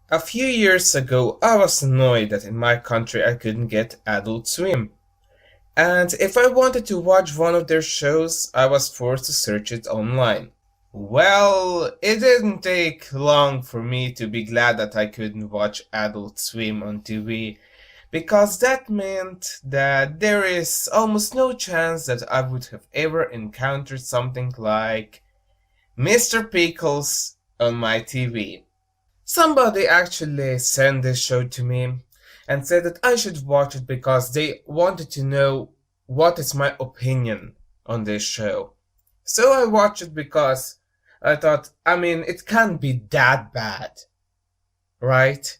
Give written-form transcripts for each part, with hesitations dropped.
A few years ago, I was annoyed that in my country I couldn't get Adult Swim. And if I wanted to watch one of their shows, I was forced to search it online. Well, it didn't take long for me to be glad that I couldn't watch Adult Swim on TV, because that meant that there is almost no chance that I would have ever encountered something like Mr. Pickles on my TV. Somebody actually sent this show to me and said that I should watch it because they wanted to know what is my opinion on this show. So I watched it because I thought, it can't be that bad, right?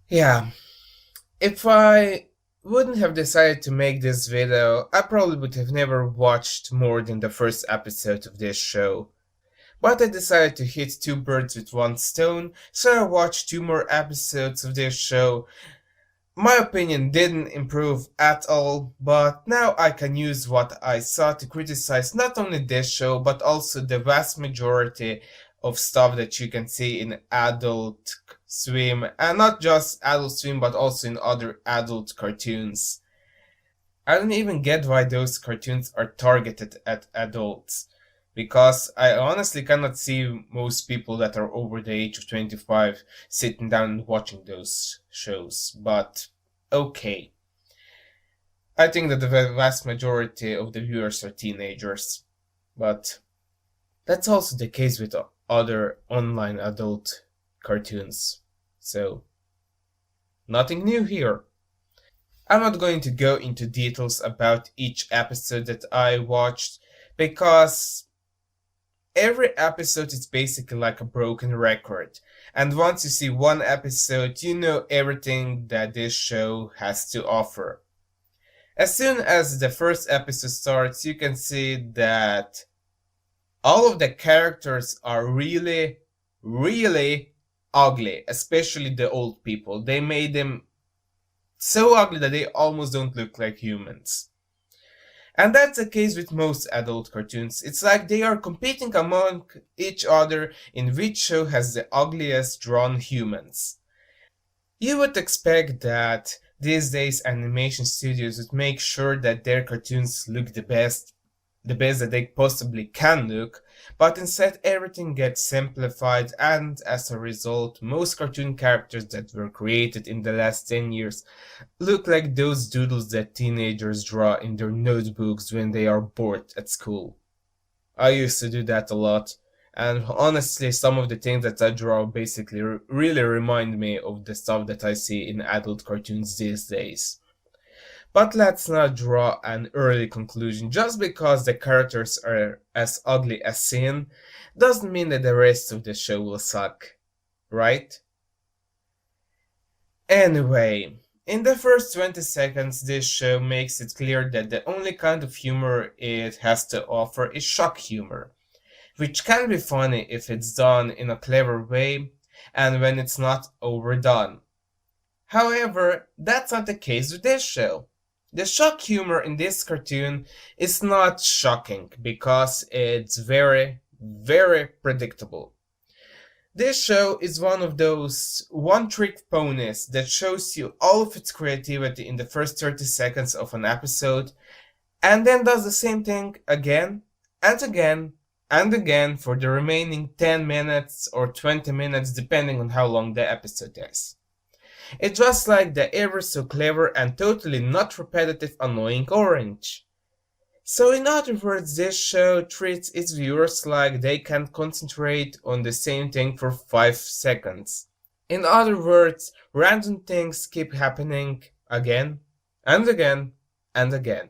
Yeah, if I wouldn't have decided to make this video, I probably would have never watched more than the first episode of this show. But I decided to hit two birds with one stone, so I watched two more episodes of this show. My opinion didn't improve at all, but now I can use what I saw to criticize not only this show, but also the vast majority of stuff that you can see in Adult Swim, and not just Adult Swim, but also in other adult cartoons. I don't even get why those cartoons are targeted at adults, because I honestly cannot see most people that are over the age of 25 sitting down and watching those shows. But okay. I think that the vast majority of the viewers are teenagers. But that's also the case with other online adult cartoons. So, nothing new here. I'm not going to go into details about each episode that I watched because every episode is basically like a broken record. And once you see one episode, you know everything that this show has to offer. As soon as the first episode starts, you can see that all of the characters are really, really ugly, especially the old people. They made them so ugly that they almost don't look like humans. And that's the case with most adult cartoons. It's like they are competing among each other in which show has the ugliest drawn humans. You would expect that these days animation studios would make sure that their cartoons look the best that they possibly can look, but instead everything gets simplified, and as a result, most cartoon characters that were created in the last 10 years look like those doodles that teenagers draw in their notebooks when they are bored at school. I used to do that a lot, and honestly, some of the things that I draw basically really remind me of the stuff that I see in adult cartoons these days. But let's not draw an early conclusion. Just because the characters are as ugly as sin doesn't mean that the rest of the show will suck, right? Anyway, in the first 20 seconds, this show makes it clear that the only kind of humor it has to offer is shock humor, which can be funny if it's done in a clever way and when it's not overdone. However, that's not the case with this show. The shock humor in this cartoon is not shocking because it's very, very predictable. This show is one of those one-trick ponies that shows you all of its creativity in the first 30 seconds of an episode and then does the same thing again and again and again for the remaining 10 minutes or 20 minutes depending on how long the episode is. It's just like the ever so clever and totally not repetitive annoying orange. So in other words, this show treats its viewers like they can concentrate on the same thing for 5 seconds. In other words, random things keep happening again and again and again.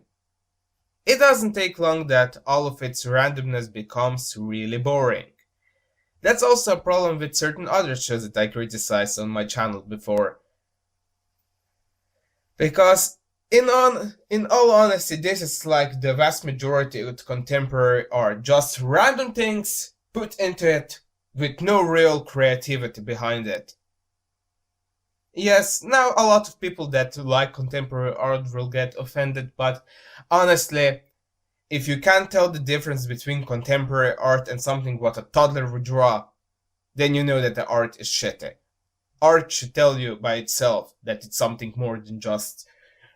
It doesn't take long that all of its randomness becomes really boring. That's also a problem with certain other shows that I criticized on my channel before. Because in all honesty, this is like the vast majority of contemporary art, just random things put into it with no real creativity behind it. Yes, now a lot of people that like contemporary art will get offended, but honestly, If you can't tell the difference between contemporary art and something what a toddler would draw, then you know that the art is shitty. Art should tell you by itself that it's something more than just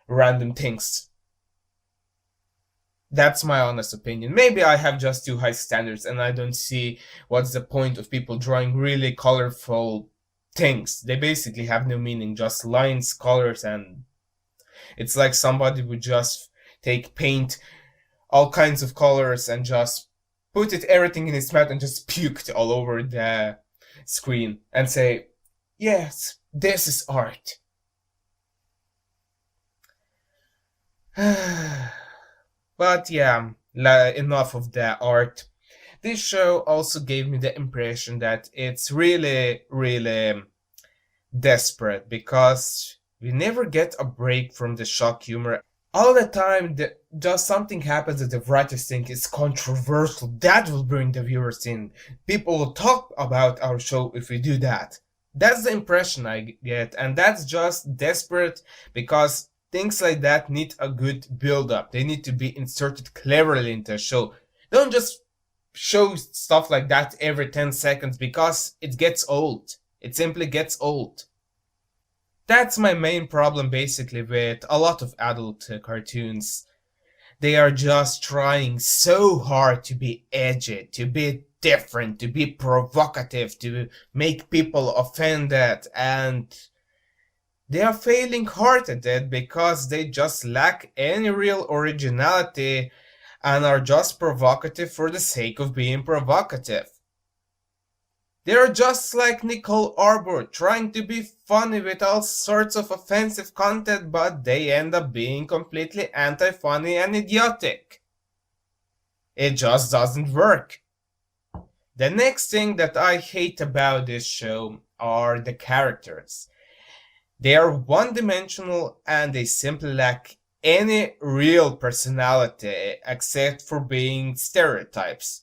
random things. That's my honest opinion. Maybe I have just too high standards and I don't see what's the point of people drawing really colorful things. They basically have no meaning, just lines, colors, and it's like somebody would just take paint, all kinds of colors, and just put it everything in his mouth and just puked all over the screen and say, yes, this is art. But yeah, enough of the art. This show also gave me the impression that it's really, really desperate because we never get a break from the shock humor. All the time, just something happens that the writers think is controversial. That will bring the viewers in. People will talk about our show if we do that. That's the impression I get, and that's just desperate because things like that need a good build up. They need to be inserted cleverly into a show. Don't just show stuff like that every 10 seconds because it gets old. It simply gets old. That's my main problem basically with a lot of adult cartoons. They are just trying so hard to be edgy, to be different, to be provocative, to make people offended, and they are failing hard at it because they just lack any real originality and are just provocative for the sake of being provocative. They're just like Nicole Arbor, trying to be funny with all sorts of offensive content, but they end up being completely anti-funny and idiotic. It just doesn't work. The next thing that I hate about this show are the characters. They are one-dimensional and they simply lack any real personality except for being stereotypes.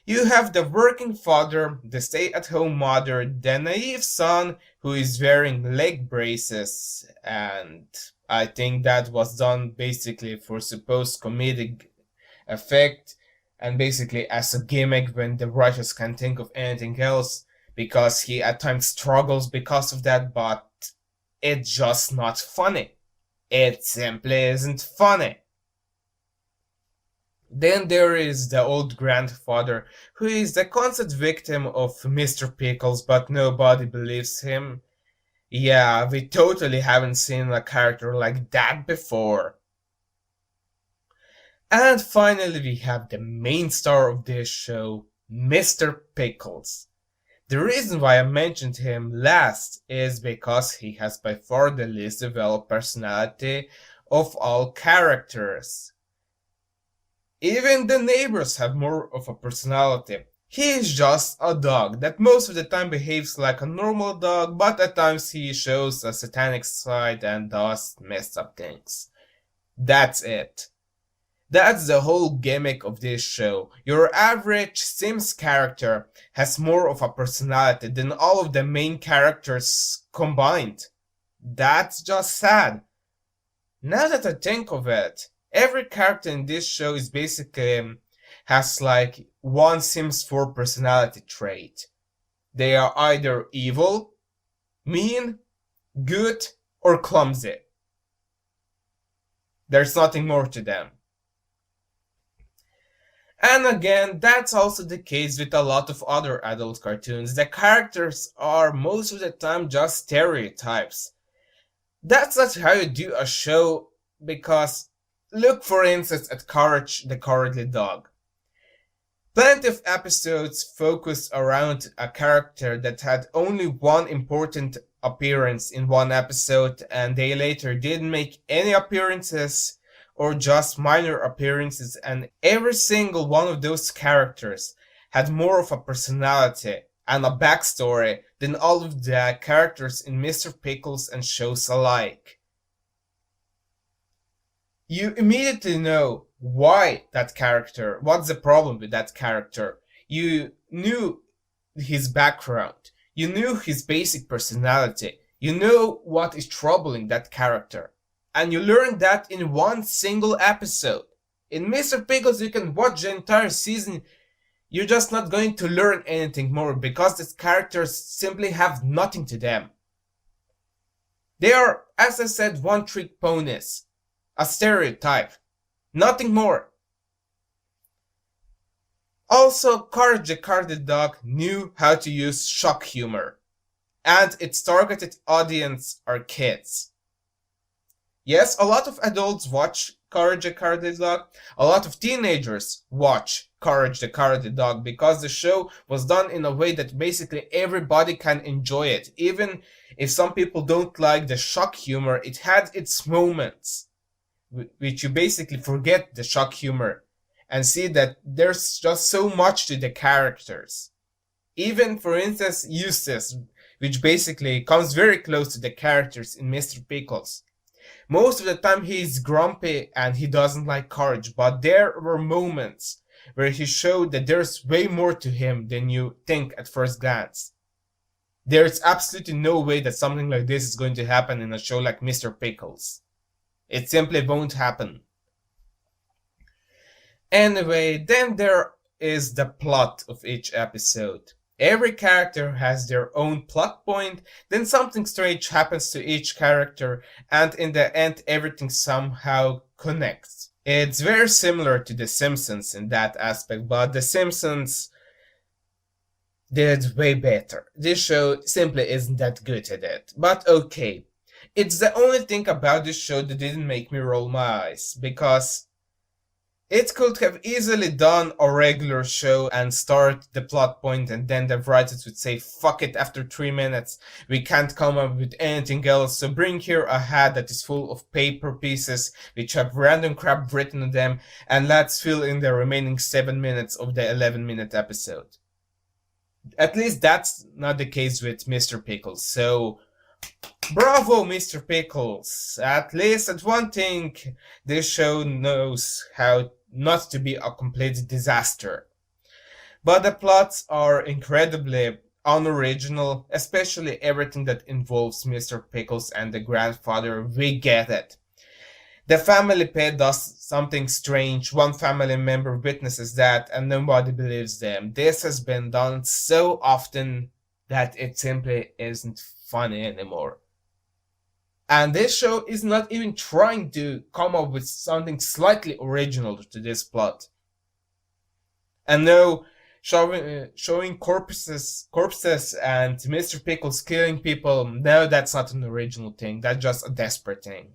You have the working father, the stay-at-home mother, the naive son who is wearing leg braces, and I think that was done basically for supposed comedic effect and basically as a gimmick when the writers can't think of anything else because he at times struggles because of that, but it's just not funny. It simply isn't funny. Then there is the old grandfather, who is the constant victim of Mr. Pickles, but nobody believes him. Yeah, we totally haven't seen a character like that before. And finally we have the main star of this show, Mr. Pickles. The reason why I mentioned him last is because he has by far the least developed personality of all characters. Even the neighbors have more of a personality. He is just a dog that most of the time behaves like a normal dog, but at times he shows a satanic side and does messed up things. That's it. That's the whole gimmick of this show. Your average Sims character has more of a personality than all of the main characters combined. That's just sad. Now that I think of it, every character in this show is basically has like one Sims 4 personality trait. They are either evil, mean, good, or clumsy. There's nothing more to them. And again, that's also the case with a lot of other adult cartoons. The characters are most of the time just stereotypes. That's not how you do a show because look for instance at Courage the Cowardly Dog. Plenty of episodes focused around a character that had only one important appearance in one episode and they later didn't make any appearances or just minor appearances, and every single one of those characters had more of a personality and a backstory than all of the characters in Mr. Pickles and shows alike. You immediately know why that character, what's the problem with that character. You knew his background, you knew his basic personality, you know what is troubling that character. And you learn that in one single episode. In Mr. Pickles, you can watch the entire season. You're just not going to learn anything more because these characters simply have nothing to them. They are, as I said, one-trick ponies. A stereotype. Nothing more. Also, Courage the Cowardly Dog knew how to use shock humor. And its targeted audience are kids. Yes, a lot of adults watch Courage the Cowardly Dog. A lot of teenagers watch Courage the Cowardly Dog because the show was done in a way that basically everybody can enjoy it. Even if some people don't like the shock humor, it had its moments, which you basically forget the shock humor and see that there's just so much to the characters. Even, for instance, Eustace, which basically comes very close to the characters in Mr. Pickles. Most of the time he is grumpy and he doesn't like Courage, but there were moments where he showed that there's way more to him than you think at first glance. There's absolutely no way that something like this is going to happen in a show like Mr. Pickles. It simply won't happen. Anyway, then there is the plot of each episode. Every character has their own plot point, then something strange happens to each character, and in the end everything somehow connects. It's very similar to The Simpsons in that aspect, but The Simpsons did way better. This show simply isn't that good at it, but okay. It's the only thing about this show that didn't make me roll my eyes, because it could have easily done a regular show and start the plot point and then the writers would say, fuck it, after 3 minutes, we can't come up with anything else, so bring here a hat that is full of paper pieces which have random crap written on them, and let's fill in the remaining 7 minutes of the 11-minute episode. At least that's not the case with Mr. Pickles, so bravo, Mr. Pickles. At least at one thing, this show knows how not to be a complete disaster. But the plots are incredibly unoriginal, especially everything that involves Mr. Pickles and the grandfather. We get it. The family pet does something strange, one family member witnesses that, and nobody believes them. This has been done so often that it simply isn't funny anymore. And this show is not even trying to come up with something slightly original to this plot. And no, showing corpses and Mr. Pickles killing people, no, that's not an original thing. That's just a desperate thing.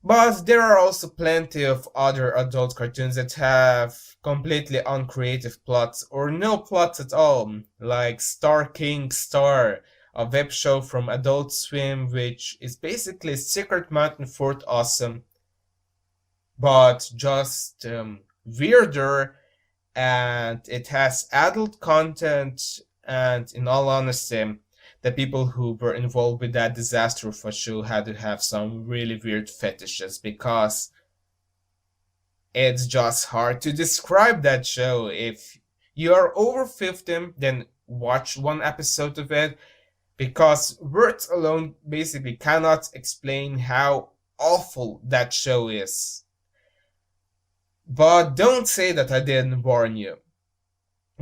But there are also plenty of other adult cartoons that have completely uncreative plots or no plots at all, like Star King Star, a web show from Adult Swim, which is basically Secret Mountain Fort Awesome, but just weirder, and it has adult content, and in all honesty, the people who were involved with that disaster of a show had to have some really weird fetishes, because it's just hard to describe that show. If you are over 50, then watch one episode of it, because words alone basically cannot explain how awful that show is. But don't say that I didn't warn you,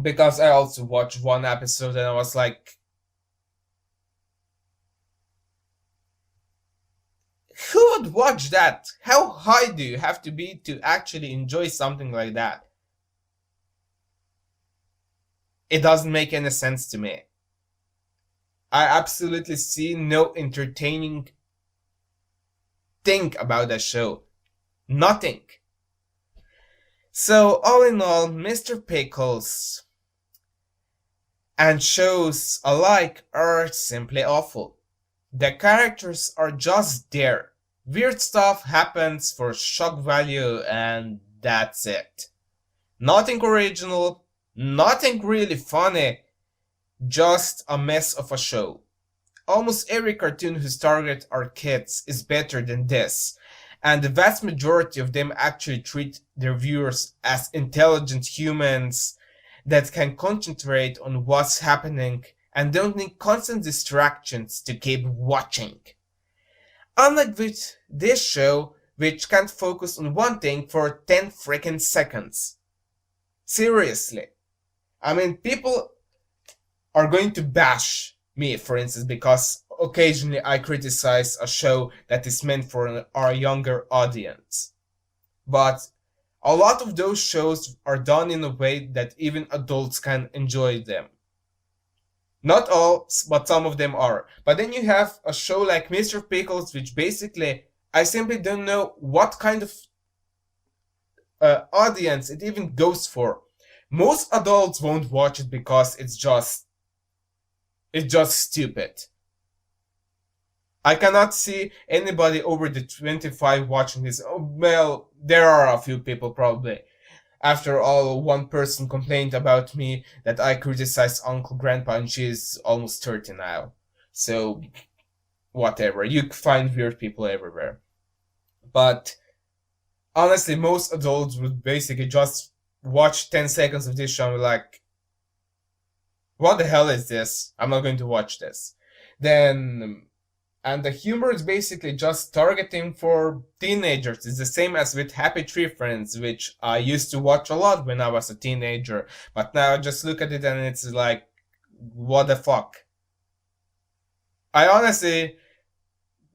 because I also watched one episode and I was like, who would watch that? How high do you have to be to actually enjoy something like that? It doesn't make any sense to me. I absolutely see no entertaining thing about that show. Nothing. So, all in all, Mr. Pickles and shows alike are simply awful. The characters are just there. Weird stuff happens for shock value and that's it. Nothing original, nothing really funny, just a mess of a show. Almost every cartoon whose target are kids is better than this, and the vast majority of them actually treat their viewers as intelligent humans that can concentrate on what's happening and don't need constant distractions to keep watching. Unlike with this show, which can't focus on one thing for 10 freaking seconds. Seriously. I mean, people are going to bash me, for instance, because occasionally I criticize a show that is meant for our younger audience. But a lot of those shows are done in a way that even adults can enjoy them. Not all, but some of them are. But then you have a show like Mr. Pickles, which basically I simply don't know what kind of audience it even goes for. Most adults won't watch it because it's just stupid. I cannot see anybody over the 25 watching this. Oh, well, there are a few people probably. After all, one person complained about me that I criticized Uncle Grandpa and she's almost 30 now. So, whatever. You find weird people everywhere. But, honestly, most adults would basically just watch 10 seconds of this show and be like, what the hell is this? I'm not going to watch this. And the humor is basically just targeting for teenagers. It's the same as with Happy Tree Friends, which I used to watch a lot when I was a teenager. But now I just look at it and it's like, what the fuck? I honestly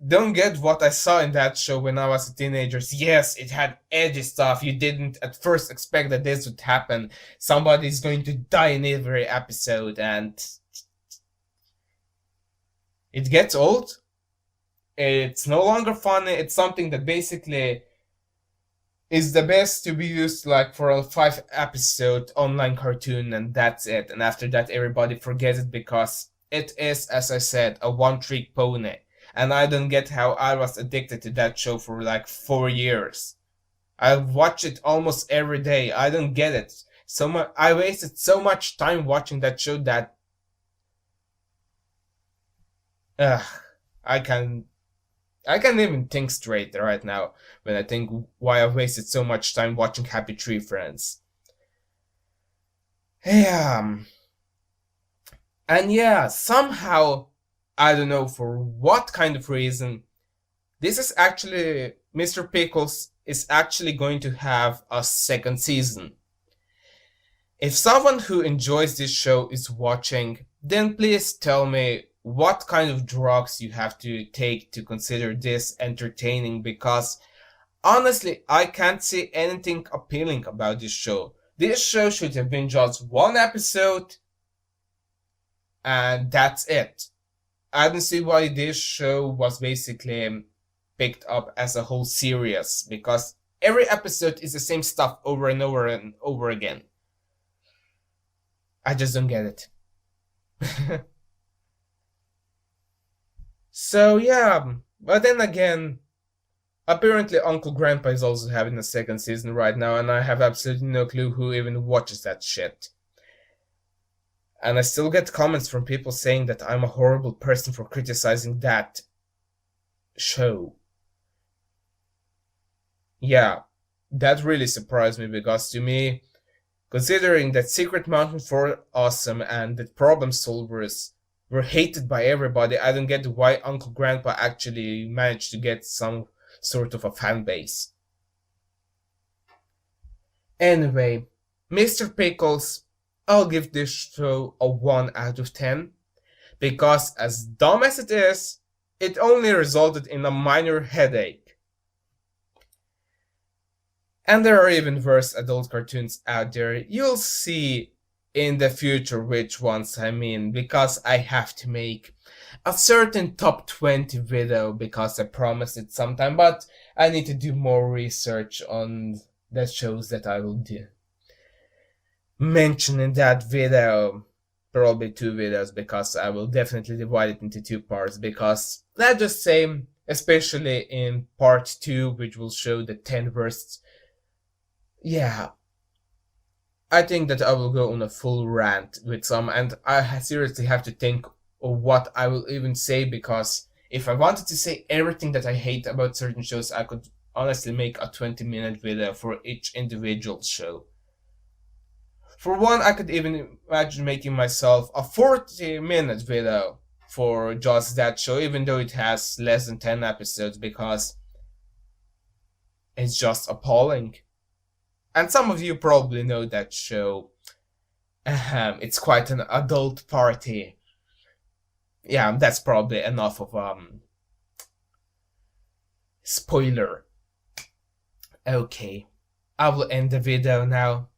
don't get what I saw in that show when I was a teenager. Yes, it had edgy stuff. You didn't at first expect that this would happen. Somebody's going to die in every episode and it gets old. It's no longer funny. It's something that basically is the best to be used like for a 5-episode online cartoon and that's it. And after that everybody forgets it because it is, as I said, a one-trick pony. And I don't get how I was addicted to that show for like 4 years. I watch it almost every day. I don't get it. I wasted so much time watching that show that I can't even think straight right now when I think why I wasted so much time watching Happy Tree Friends. Yeah. And yeah, somehow, I don't know for what kind of reason, this is actually, Mr. Pickles is actually going to have a second season. If someone who enjoys this show is watching, then please tell me what kind of drugs you have to take to consider this entertaining, because honestly, I can't see anything appealing about this show. This show should have been just one episode, and that's it. I don't see why this show was basically picked up as a whole series, because every episode is the same stuff over and over and over again. I just don't get it. So yeah, but then again, apparently Uncle Grandpa is also having a second season right now, and I have absolutely no clue who even watches that shit. And I still get comments from people saying that I'm a horrible person for criticizing that show. Yeah, that really surprised me, because to me, considering that Secret Mountain 4 Awesome and that Problem Solvers were hated by everybody, I don't get why Uncle Grandpa actually managed to get some sort of a fan base. Anyway, Mr. Pickles, I'll give this show a 1 out of 10, because as dumb as it is, it only resulted in a minor headache. And there are even worse adult cartoons out there. You'll see in the future which ones I mean, because I have to make a certain top 20 video, because I promised it sometime, but I need to do more research on the shows that I will do mention in that video. Probably 2 videos, because I will definitely divide it into 2 parts, because let's just say, especially in part 2, which will show the 10 worst, yeah, I think that I will go on a full rant with some, and I seriously have to think of what I will even say, because if I wanted to say everything that I hate about certain shows, I could honestly make a 20-minute video for each individual show. For one, I could even imagine making myself a 40-minute video for just that show, even though it has less than 10 episodes, because It's just appalling. And some of you probably know that show. It's quite an adult party. Yeah, that's probably enough of spoiler. Okay, I will end the video now.